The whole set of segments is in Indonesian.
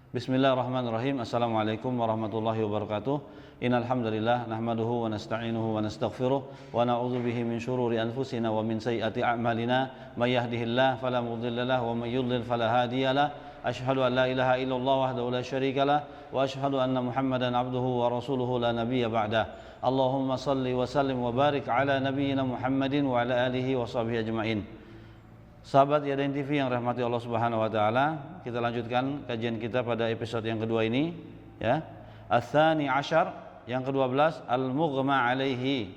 Bismillahirrahmanirrahim. Assalamualaikum warahmatullahi wabarakatuh. Innal hamdalillah nahmaduhu wa nasta'inuhu wa nastaghfiruh wa na'udzu bihi min shururi anfusina wa min sayyiati a'malina. May yahdihillahu fala mudilla lahu wa may yudlil fala hadiyalah. Asyhadu an la ilaha illallah wahdahu la syarikalah wa asyhadu anna Muhammadan abduhu wa rasuluhu la nabiyya ba'dah. Allahumma shalli wa sallim wa barik ala nabiyyina Muhammadin wa ala alihi wa sahbihi ajmain. Sahabat Yadain TV yang rahmati Allah Subhanahu wa taala, kita lanjutkan kajian kita pada episode yang kedua ini, ya. Ats-tsani asyar, yang ke-12, al-mughma alaihi,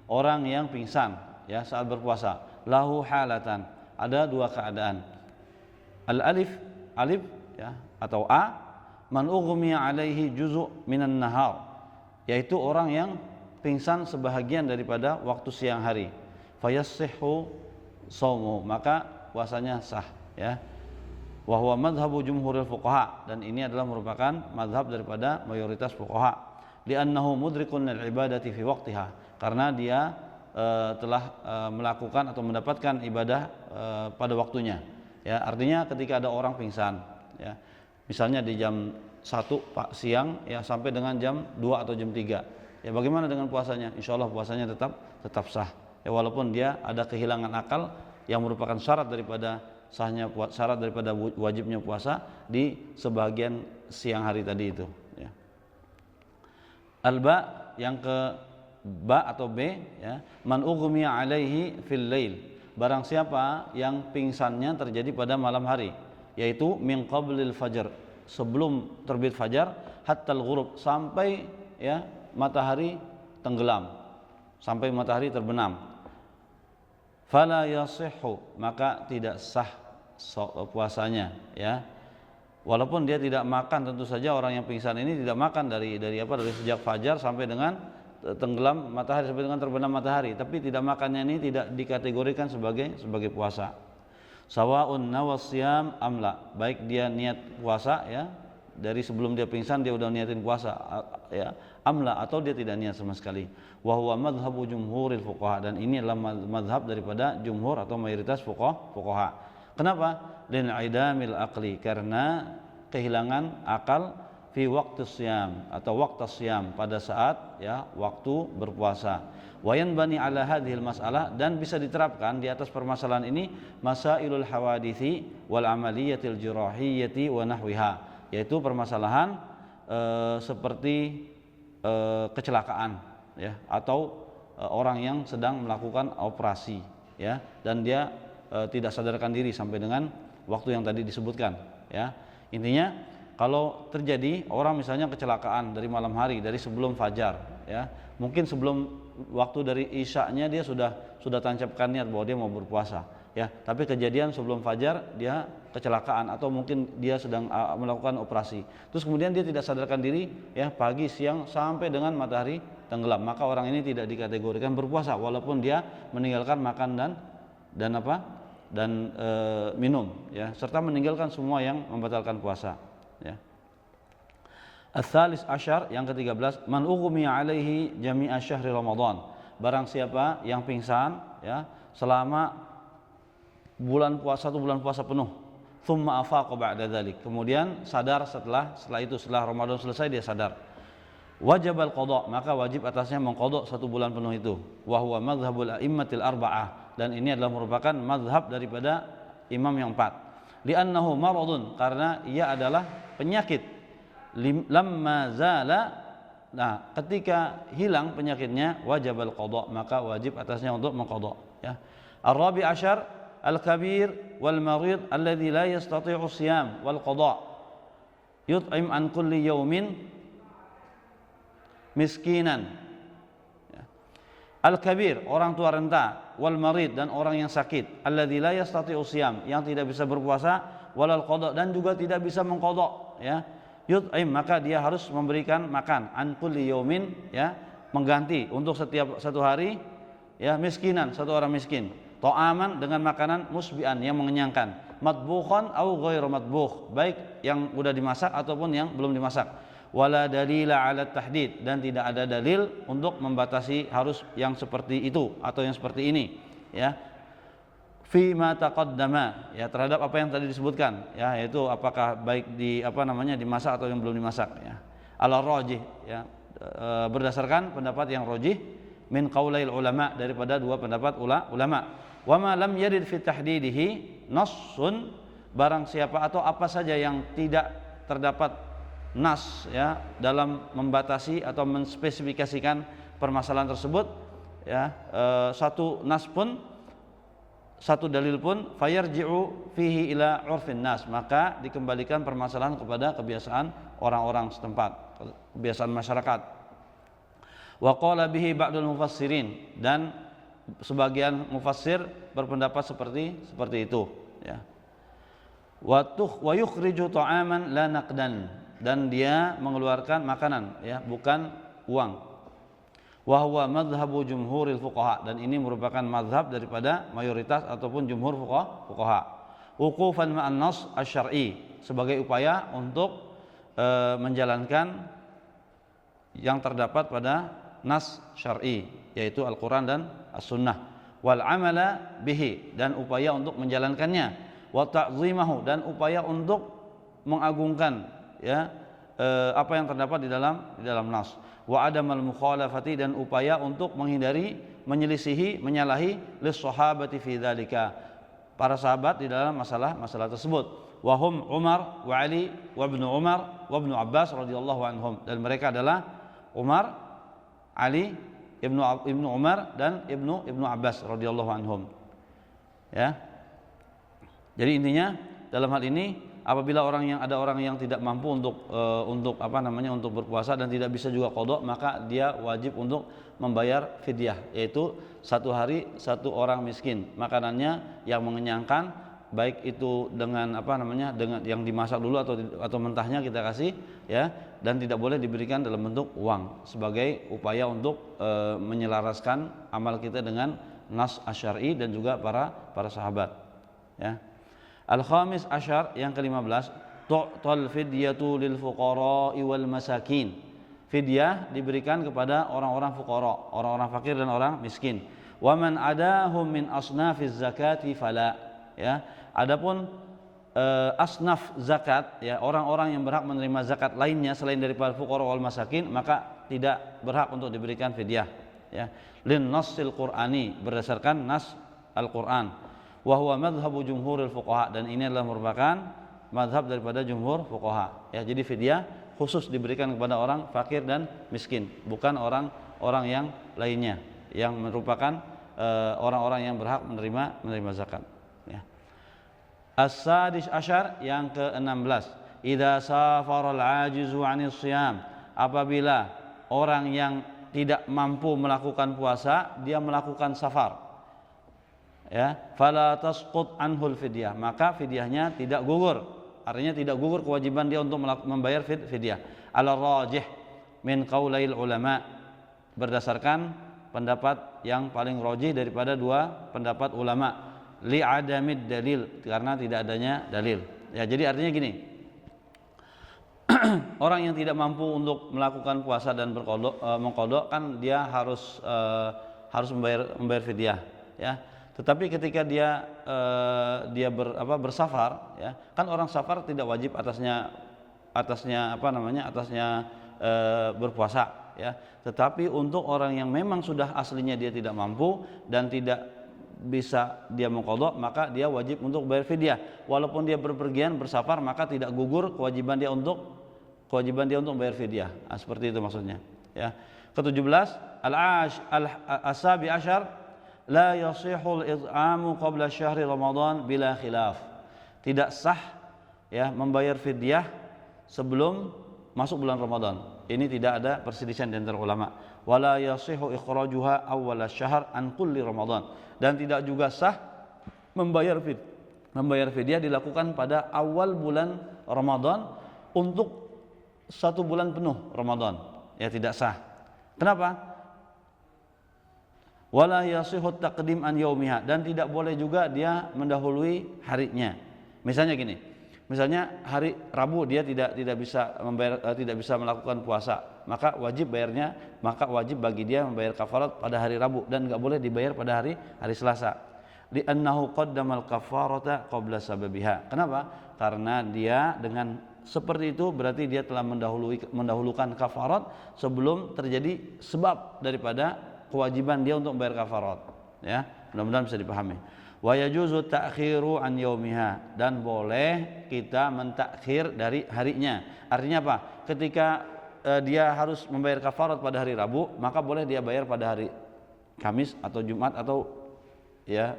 orang yang pingsan ya saat berpuasa. Lahu halatan, ada dua keadaan. Al-alif, alif ya atau a, man ughmiya alaihi juzu' minan nahar, yaitu orang yang pingsan sebahagian daripada waktu siang hari. Fayassihhu shaumu, maka puasanya sah ya. Wa huwa madhhabu jumhuril fuqaha, dan ini adalah merupakan madhab daripada mayoritas fuqaha. Li'annahu mudrikun lil ibadati fi waqtiha, karena dia telah melakukan atau mendapatkan ibadah pada waktunya. Ya, artinya ketika ada orang pingsan ya, misalnya di jam 1 siang ya sampai dengan jam 2 atau jam 3. Ya, bagaimana dengan puasanya? Insyaallah puasanya tetap sah. Ya, walaupun dia ada kehilangan akal yang merupakan syarat daripada sahnya syarat daripada wajibnya puasa di sebagian siang hari tadi itu ya. Al-ba, yang ke ba atau b ya, man ughmiya alaihi fil lail, barang siapa yang pingsannya terjadi pada malam hari, yaitu min qablil fajr, sebelum terbit fajar, hattal ghurub, sampai ya matahari tenggelam, sampai matahari terbenam. Fala yasihhu, maka tidak sah puasanya ya. Walaupun dia tidak makan, tentu saja orang yang pingsan ini tidak makan dari sejak fajar sampai dengan tenggelam matahari, sampai dengan terbenam matahari, tapi tidak makannya ini tidak dikategorikan sebagai puasa. Sawaun nawasyam amla, baik dia niat puasa ya, dari sebelum dia pingsan dia udah niatin puasa ya, amla, atau dia tidak niat sama sekali. Wa huwa madhhabu jumhuril fuqaha, dan ini adalah madhab daripada jumhur atau mayoritas fuqaha. Kenapa? Lin idamil aqli, karena kehilangan akal fi waqti syam atau waqta syam, pada saat ya waktu berpuasa. Wa yanbani ala hadhil mas'alah, dan bisa diterapkan di atas permasalahan ini masailul hawadithi wal amaliyatil jirahiyyati wa nahwiha, yaitu permasalahan seperti kecelakaan ya, atau orang yang sedang melakukan operasi ya, dan dia tidak sadarkan diri sampai dengan waktu yang tadi disebutkan ya. Intinya kalau terjadi orang misalnya kecelakaan dari malam hari, dari sebelum fajar ya, mungkin sebelum waktu dari isya-nya dia sudah tancapkan niat bahwa dia mau berpuasa ya, tapi kejadian sebelum fajar dia kecelakaan, atau mungkin dia sedang melakukan operasi, terus kemudian dia tidak sadarkan diri ya, pagi siang sampai dengan matahari tenggelam, maka orang ini tidak dikategorikan berpuasa walaupun dia meninggalkan makan dan minum ya, serta meninggalkan semua yang membatalkan puasa ya. Ats-tsalis asyar, yang ke-13, man ughmiya alaihi jami'a syahri Ramadan, barang siapa yang pingsan ya selama satu bulan puasa penuh, thumma afaqa ba'da dzalik, kemudian sadar setelah Ramadan selesai dia sadar, wajib al-qada, maka wajib atasnya mengqada satu bulan penuh itu. Wa huwa madhhabul a'immatil arba'ah, dan ini adalah merupakan madhab daripada imam yang 4. Li'annahu maradun, karena ia adalah penyakit. Lamma zala, nah ketika hilang penyakitnya, wajib al-qada, maka wajib atasnya untuk mengqada ya. Ar-rabi asyar, al-kabir wal marid alladhi la yastati'u siyam wal qada, yut'im an kulli yawmin miskinan ya. Al-kabir, orang tua renta, wal marid, dan orang yang sakit, alladzi la yastati'u siyam, yang tidak bisa berpuasa, walal qada, dan juga tidak bisa mengqada ya. Yut'im, maka dia harus memberikan makan, an kulli yaumin ya, mengganti untuk setiap satu hari ya, miskinan, satu orang miskin, ta'aman, dengan makanan, musbi'an, yang mengenyangkan, matbukhan au ghairu matbukh, baik yang sudah dimasak ataupun yang belum dimasak. Wala dalila ala tahdid, dan tidak ada dalil untuk membatasi harus yang seperti itu atau yang seperti ini ya. fi ma taqaddama, ya terhadap apa yang tadi disebutkan, ya yaitu apakah baik di dimasak atau yang belum dimasak, ya. Ala rajih, ya berdasarkan pendapat yang rajih min qaulail ulama, daripada dua pendapat ulama. Wa ma lam yarid fi tahdidihi nassun, barang siapa atau apa saja yang tidak terdapat nas, ya dalam membatasi atau menspesifikasikan permasalahan tersebut, ya satu nas pun, satu dalil pun, fayarji'u fihi ila urfin nas, maka dikembalikan permasalahan kepada kebiasaan orang-orang setempat, kebiasaan masyarakat. Wa qala bihi ba'dul mufassirin, dan sebagian mufassir berpendapat seperti itu, ya. Wa yukhriju ta'aman la naqdan, dan dia mengeluarkan makanan, ya bukan uang. Wa huwa madhhabu jumhuril fuqaha, dan ini merupakan mazhab daripada mayoritas ataupun jumhur fuqaha. Wuqufan ma'an nas asy-syar'i, sebagai upaya untuk menjalankan yang terdapat pada nas syar'i, yaitu Al-Qur'an dan As-Sunnah. Wal amala bihi, dan upaya untuk menjalankannya. Wa ta'zimahu, dan upaya untuk mengagungkan, ya apa yang terdapat di dalam nas. Wa adamal mukhalafati, dan upaya untuk menghindari, menyelisihi, menyalahi lis sahabati fi dzalika, para sahabat di dalam masalah tersebut. Wa hum Umar wa Ali wa ibnu Umar wa ibnu Abbas radhiyallahu anhum, dan mereka adalah Umar, Ali, ibnu Umar, dan ibnu Abbas radhiyallahu anhum, ya. Jadi intinya dalam hal ini, apabila ada orang yang tidak mampu untuk berpuasa dan tidak bisa juga qada, maka dia wajib untuk membayar fidyah, yaitu satu hari satu orang miskin, makanannya yang mengenyangkan, baik itu dengan dengan yang dimasak dulu atau mentahnya kita kasih, ya, dan tidak boleh diberikan dalam bentuk uang, sebagai upaya untuk menyelaraskan amal kita dengan nas asy-syar'i dan juga para sahabat, ya. Al-khamis asyar, yang ke-15, tu'tal fidyatu lil fuqara'i wal masakin. Fidyah diberikan kepada orang-orang fuqara, orang-orang fakir dan orang miskin. Wa man adahum min asnafiz zakati fala, ya. Adapun asnaf zakat, ya orang-orang yang berhak menerima zakat lainnya selain daripada fuqara wal masakin, maka tidak berhak untuk diberikan fidyah, ya. Lin nassil qur'ani, berdasarkan nas Al-Qur'an. Wa huwa madhhabu jumhuril fuqaha, dan ini adalah merupakan madhab daripada jumhur fuqaha, ya. Jadi fidyah khusus diberikan kepada orang fakir dan miskin, bukan orang yang lainnya yang merupakan orang-orang yang berhak menerima zakat, ya. As-sadis asyar, yang ke-16, idza safara al-ajizu 'anis shiyam, apabila orang yang tidak mampu melakukan puasa dia melakukan safar, ya, fala tasqut anhul fidyah, maka fidyahnya tidak gugur, artinya tidak gugur kewajiban dia untuk membayar fidyah. Ala rajih min qaulail ulama, berdasarkan pendapat yang paling rajih daripada dua pendapat ulama, li adamid dalil, karena tidak adanya dalil, ya. Jadi artinya gini, orang yang tidak mampu untuk melakukan puasa dan mengqadha, kan dia harus membayar fidyah, ya. Tetapi ketika dia bersafar, ya, kan orang safar tidak wajib atasnya berpuasa, ya. Tetapi untuk orang yang memang sudah aslinya dia tidak mampu dan tidak bisa dia mengqadha, maka dia wajib untuk bayar fidyah. Walaupun dia berpergian bersafar, maka tidak gugur kewajiban dia untuk bayar fidyah. Nah, seperti itu maksudnya, ya. Ke-17, al-asabi asyar, la yasihul id'amu qabla syahri Ramadan bila khilaf. Tidak sah, ya, membayar fidyah sebelum masuk bulan Ramadan. Ini tidak ada perselisihan di antara ulama. Wala yasihu ikhrajuha awwal syahr an kulli Ramadan, dan tidak juga sah membayar fidyah dilakukan pada awal bulan Ramadan untuk satu bulan penuh Ramadan, ya, tidak sah. Kenapa? Wala yasihut taqdim an yaumiha, dan tidak boleh juga dia mendahului harinya. Misalnya gini, misalnya hari Rabu dia tidak bisa melakukan puasa, maka wajib bagi dia membayar kafarat pada hari Rabu dan enggak boleh dibayar pada hari Selasa. li'annahu qaddamal kafarata qabla sababiha. Kenapa? Karena dia dengan seperti itu berarti dia telah mendahulukan kafarat sebelum terjadi sebab daripada kewajiban dia untuk membayar kafarat. Ya, mudah-mudahan bisa dipahami. Wa yajuzu ta'khiru an yaumiha, dan boleh kita mentakhir dari harinya. Artinya apa? Ketika dia harus membayar kafarat pada hari Rabu, maka boleh dia bayar pada hari Kamis atau Jumat atau ya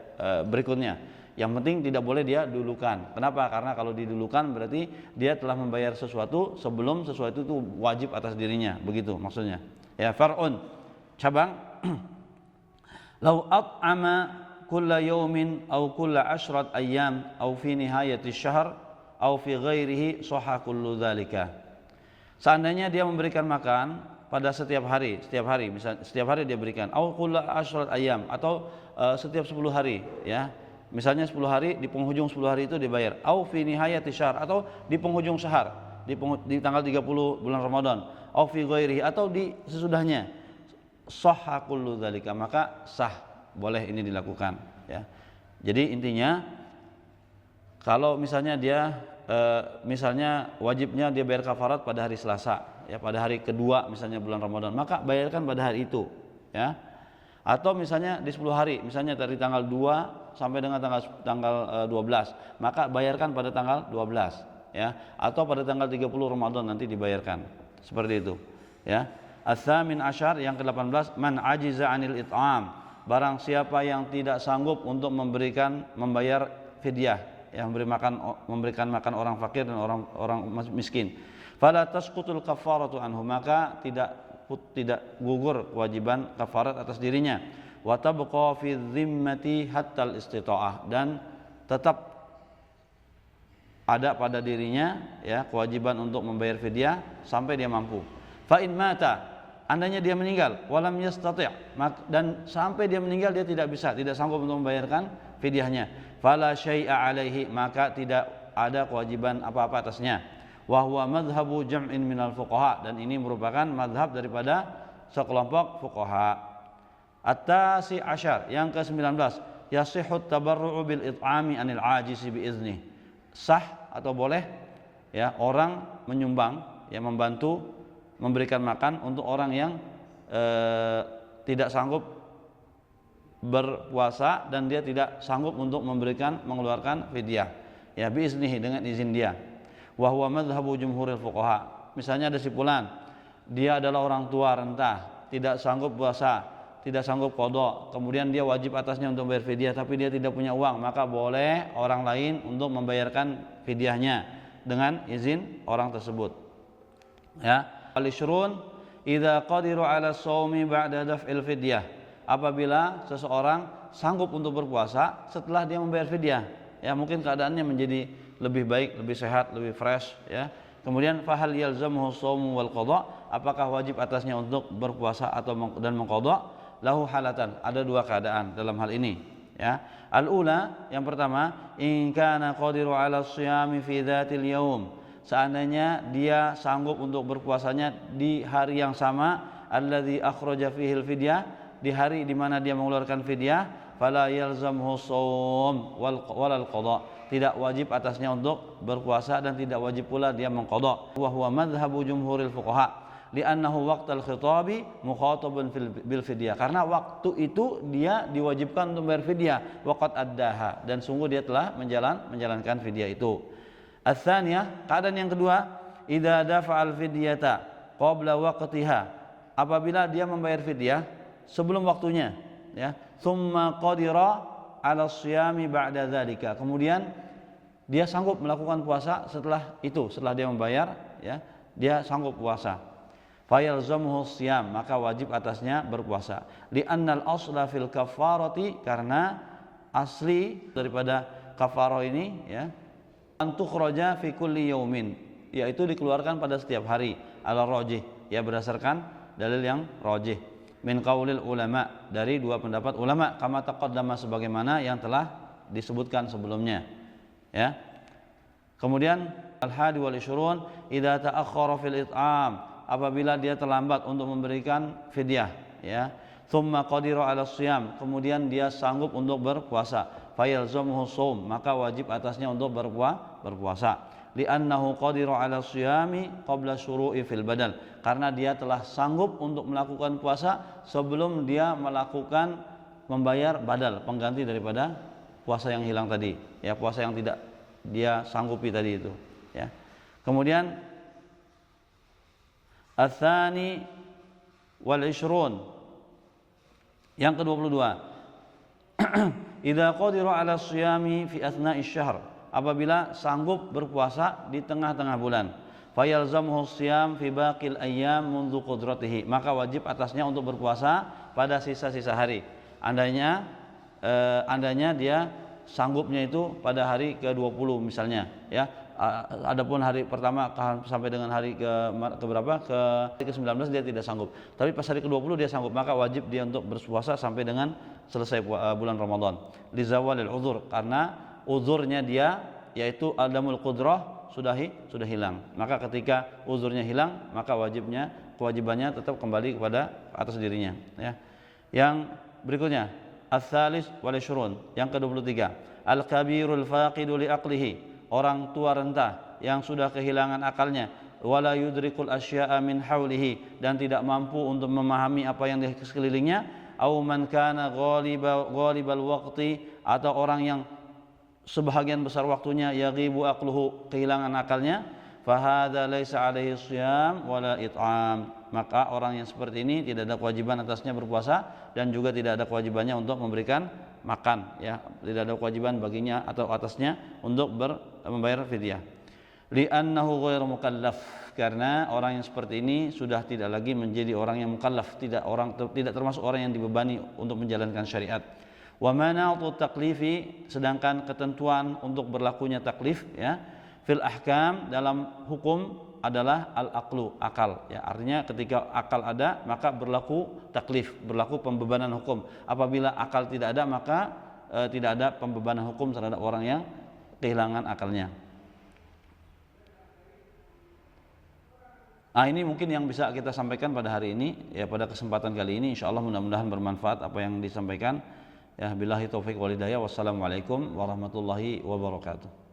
berikutnya. Yang penting tidak boleh dia dulukan. Kenapa? Karena kalau didulukan berarti dia telah membayar sesuatu sebelum sesuatu itu wajib atas dirinya. Begitu maksudnya. Ya, far'un, cabang. Lau at'ama kulla yawmin aw kulla 10 ayyam aw fi nihayati syahr aw fi ghairihi sahha kullu dzalika. Seandainya dia memberikan makan pada setiap hari, misalnya setiap hari dia berikan, aw kulla 10 ayyam, atau setiap 10 hari, ya. Misalnya 10 hari, di penghujung 10 hari itu dibayar. Au fi nihayati syahr, atau di penghujung syahr, di tanggal 30 bulan Ramadan. Au fi ghairihi, atau di sesudahnya. Sahha kullu dzalika, maka sah, boleh ini dilakukan, ya. Jadi intinya kalau misalnya dia misalnya wajibnya dia bayar kafarat pada hari Selasa, ya, pada hari kedua misalnya bulan Ramadan, maka bayarkan pada hari itu, ya. Atau misalnya di 10 hari, misalnya dari tanggal 2 sampai dengan tanggal 12, maka bayarkan pada tanggal 12, ya. Atau pada tanggal 30 Ramadan nanti dibayarkan. Seperti itu, ya. Ats-tsamin asyar, yang ke-18, man ajiza 'anil it'am, barang siapa yang tidak sanggup untuk membayar fidyah, yang memberikan makan orang fakir dan orang miskin. Fala tasqutul kafaratu anhu, maka tidak gugur kewajiban kafarat atas dirinya. Wa tabqa fi dhimmati hatta al-istita'ah, dan tetap ada pada dirinya, ya, kewajiban untuk membayar fidyah sampai dia mampu. Fa in mata, andainya dia meninggal, walam yastati', dan sampai dia meninggal dia tidak sanggup untuk membayarkan fidyahnya, fala syai'a alaihi, maka tidak ada kewajiban apa-apa atasnya. Wa huwa madhhabu jam'in minal fuqaha, dan ini merupakan madhab daripada sekelompok fuqaha. At-tasi asyar, yang ke-19, yasihhu tabarru'u bil it'ami anil ajizi bi izni, sah atau boleh, ya, orang menyumbang, ya, membantu memberikan makan untuk orang yang tidak sanggup berpuasa dan dia tidak sanggup untuk mengeluarkan fidyah, ya, bi iznihi, dengan izin dia. Wa huwa madhhabu jumhuril fuqaha. Misalnya ada si fulan, dia adalah orang tua renta, tidak sanggup puasa, tidak sanggup qada, kemudian dia wajib atasnya untuk bayar fidyah tapi dia tidak punya uang, maka boleh orang lain untuk membayarkan fidyahnya dengan izin orang tersebut, ya. Al-ishrun idza qadiru 'ala shaumi ba'da daf'il fidyah, apabila seseorang sanggup untuk berpuasa setelah dia membayar fidyah, ya, mungkin keadaannya menjadi lebih baik, lebih sehat, lebih fresh, ya. Kemudian fahal yalzamuhu shaum wal qada, apakah wajib atasnya untuk berpuasa dan mengqada? Lahu halatan, ada dua keadaan dalam hal ini, ya. Al-ula, yang pertama, in kana qadiru 'ala shiyami fi dzatil yaum, seandainya dia sanggup untuk berpuasanya di hari yang sama, alladzi akhraja fihi al-fidyah, di hari di mana dia mengeluarkan fidyah, fala yalzamuhu shaum wal qada, tidak wajib atasnya untuk berpuasa dan tidak wajib pula dia mengqada. Wa huwa madhhabu jumhuril fuqaha li'annahu waqtal khitabi mukhatabun bil fidyah, karena waktu itu dia diwajibkan untuk bayar fidyah, waqad addaha, dan sungguh dia telah menjalankan fidyah itu. Ats-tsaniyah, keadaan yang kedua, idza dafa'al fidyata qabla waqtiha, apabila dia membayar fidyah sebelum waktunya, ya, tsumma qadira 'ala shiyami ba'da dzalika, kemudian dia sanggup melakukan puasa setelah itu, setelah dia membayar, ya, dia sanggup puasa, fayalzamuhu shiyam, maka wajib atasnya berpuasa. Li'annal asla fil kafarati, karena asli daripada kafarah ini, ya, antukhraja fi kulli yaumin, yaitu dikeluarkan pada setiap hari, ala rajih, ya, berdasarkan dalil yang rajih, min qaulil ulama, dari dua pendapat ulama, kama taqaddama, sebagaimana yang telah disebutkan sebelumnya, ya. Kemudian al-hadi wal ishrun idza ta'akhkhara fil it'am, apabila dia terlambat untuk memberikan fidyah, ya, Thumma qadira 'ala shiyam, kemudian dia sanggup untuk berpuasa, fayalzamuhu shaum, maka wajib atasnya untuk berpuasa. Li'annahu qadira 'ala shiyami qabla syuru'i fil badal, karena dia telah sanggup untuk melakukan puasa sebelum dia melakukan membayar badal, pengganti daripada puasa yang hilang tadi, ya, puasa yang tidak dia sanggupi tadi itu, ya. Kemudian ats-tsani wal 'ishrun, yang ke-22, idza qadira 'ala shiyami fi athna'i syahr, apabila sanggup berpuasa di tengah-tengah bulan, fayalzamuhu shiyam fi baqil ayyam mundzu qudratihi, maka wajib atasnya untuk berpuasa pada sisa-sisa hari. Andainya dia sanggupnya itu pada hari ke-20 misalnya, ya. Adapun hari pertama sampai dengan hari ke berapa, ke-19 dia tidak sanggup, tapi pas hari ke-20 dia sanggup, maka wajib dia untuk berpuasa sampai dengan selesai bulan Ramadan. Li zawalil uzur, karena uzurnya dia yaitu adamul qudrah sudah hilang. Maka ketika uzurnya hilang, maka kewajibannya tetap kembali kepada atas dirinya, ya. Yang berikutnya ats-tsalis wal 'ishrun, yang ke-23, al-kabirul faqidu li aqlihi, orang tua renta yang sudah kehilangan akalnya, wala yudrikul asya'a min haulihi, dan tidak mampu untuk memahami apa yang di sekelilingnya, au man kana ghalibal waqti, atau orang yang sebahagian besar waktunya yaghibu aqluhu, kehilangan akalnya, fahadza laisa alaihi shiyam wala it'am, maka orang yang seperti ini tidak ada kewajiban atasnya berpuasa dan juga tidak ada kewajibannya untuk memberikan makan, ya, tidak ada kewajiban baginya atau atasnya untuk membayar fidyah. Li'annahu ghairu mukallaf, karena orang yang seperti ini sudah tidak lagi menjadi orang yang mukallaf, tidak termasuk orang yang dibebani untuk menjalankan syariat. Wa manatu taklifi, sedangkan ketentuan untuk berlakunya taklif, ya, fil ahkam, dalam hukum adalah al-aqlu, akal, ya. Artinya ketika akal ada maka berlaku taklif, berlaku pembebanan hukum. Apabila akal tidak ada, maka tidak ada pembebanan hukum terhadap orang yang kehilangan akalnya. Ini mungkin yang bisa kita sampaikan pada hari ini, ya, pada kesempatan kali ini. Insyaallah mudah-mudahan bermanfaat apa yang disampaikan. Ya, billahi taufik wal hidayah. Wassalamualaikum warahmatullahi wabarakatuh.